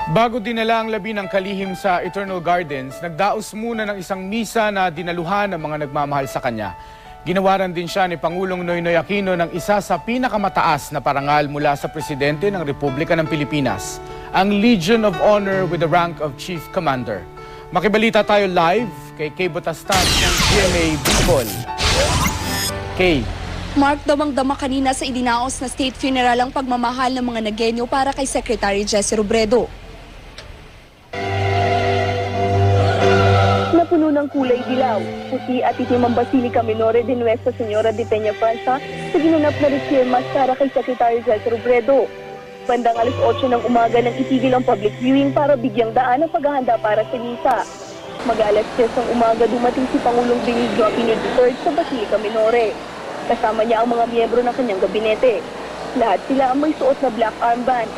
Bago dinala ang labi ng kalihim sa Eternal Gardens, nagdaos muna ng isang misa na dinaluhan ng mga nagmamahal sa kanya. Ginawaran din siya ni Pangulong Noynoy Aquino ng isa sa pinakamataas na parangal mula sa Presidente ng Republika ng Pilipinas, ang Legion of Honor with the rank of Chief Commander. Makibalita tayo live kay Kay Botastas ng GMA Bicol. Kay. Mark, damang-dama kanina sa idinaos na state funeral ang pagmamahal ng mga Nagueño para kay Secretary Jesse Robredo. Napuno ng kulay dilaw, puti at itim ang Basilica Minore de Nuestra Señora de Peña Francia sa ginanap na ritual mass para kay Secretary Jesse Robredo. Bandang 8:00 ng umaga nang itigil ang public viewing para bigyang daan ang paghahanda para sa misa. Mag-alas 10 ng umaga dumating si Pangulong Benigno Aquino III sa Basilica Minore. Kasama niya ang mga miyembro ng kanyang gabinete. Lahat sila ang may suot na black armband.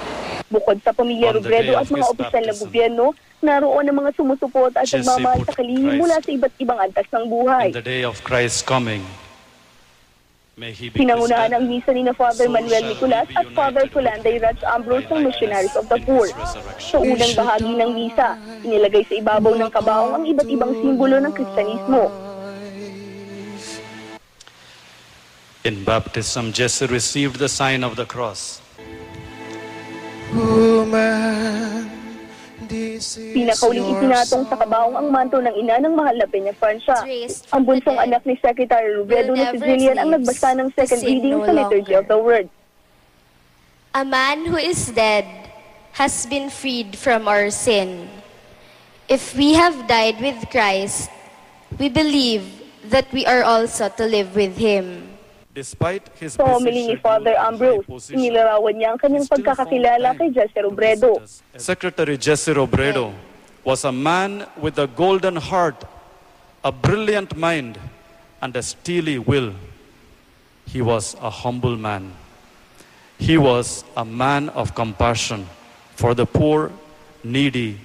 Bukod sa pamilya Robredo at mga opisyal na gobyerno, naroon ang mga sumusuporta at nagmamahal sa kalihim mula sa iba't ibang antas ng buhay. In the day of Christ's coming, may he be Pinangunahan ang misa ni Father Manuel Nicolas at Father Colanday Raj Ambrose ng Missionaries of the Poor. Sa unang bahagi ng misa, inilagay sa ibabaw ng kabaong ang iba't ibang simbolo ng Kristyanismo. In baptism, Jesse received the sign of the cross. Pinakauling itinatong sa kabaong ang manto ng ina ng mahal na Peña Francia. Ang bunsong anak ni Secretary Robredo na si Jillian ang nagbasa ng second reading sa Liturgy of the Word. A man who is dead has been freed from our sin. If we have died with Christ, we believe that we are also to live with Him. Despite his Sa homily ni Father Ambrose, inilarawan niya ang kanyang pagkakakilala kay Jesse Robredo. Secretary Jesse Robredo was a man with a golden heart, a brilliant mind, and a steely will. He was a humble man. He was a man of compassion for the poor, needy,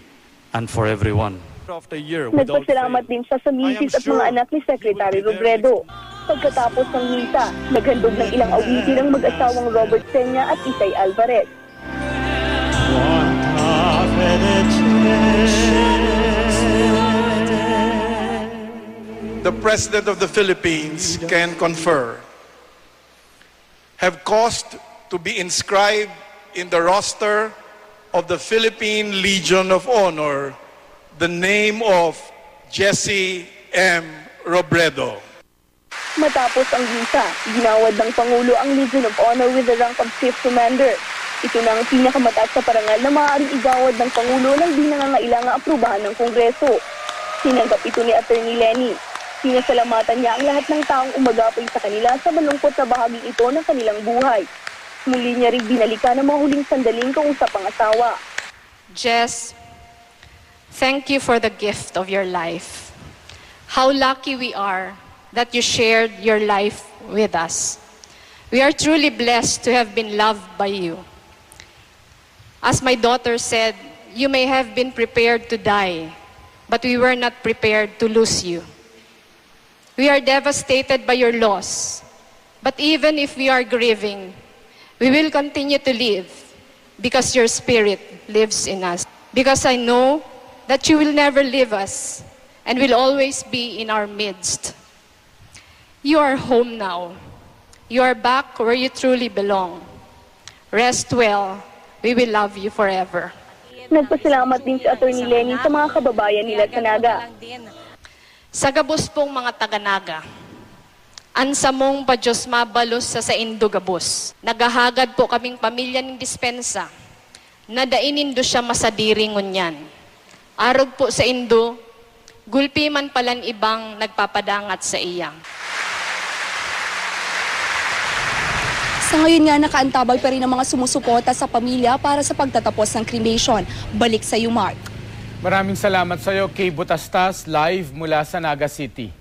and for everyone. Nagpasalamat din siya sa misis at mga anak ni Secretary Robredo. Pagkatapos ng misa, naghandog ng ilang awitin ang mag-asawang Robert Peña at Isay Alvarez. The President of the Philippines can confer, have caused to be inscribed in the roster of the Philippine Legion of Honor the name of Jesse M. Robredo. Matapos ang misa, ginawad ng Pangulo ang Legion of Honor with the rank of Chief Commander. Ito na ang pinakamataas na parangal na maaaring igawad ng Pangulo nang di nangangailangang aprubahan ng Kongreso. Sinanggap ito ni Attorney Lenny. Sinasalamatan niya ang lahat ng taong umagapay sa kanila sa malungkot na bahaging ito ng kanilang buhay. Muli niya rin binalikan ang mga huling sandaling kausapang asawa. Jess, thank you for the gift of your life. How lucky we are that you shared your life with us. We are truly blessed to have been loved by you. As my daughter said, you may have been prepared to die, but we were not prepared to lose you. We are devastated by your loss, but even if we are grieving, we will continue to live because your spirit lives in us. Because I know that you will never leave us and will always be in our midst. You are home now. You are back where you truly belong. Rest well. We will love you forever. Nagpasalamat din si Attorney Lenny sa mga kababayan nila sa Naga. Sa gabos pong mga taga-Naga, ansamong pa Diyos mabalos sa Indo gabos. Nagahagad po kaming pamilya ng dispensa. Nadainin do siya masadiri ngunyan. Arog po sa Indo, gulpi man palan ibang nagpapadangat sa iya. Sa ngayon nga, nakaantabay pa rin ang mga sumusuporta sa pamilya para sa pagtatapos ng cremation. Balik sa iyo, Mark. Maraming salamat sa iyo, Kay Botastas, live mula sa Naga City.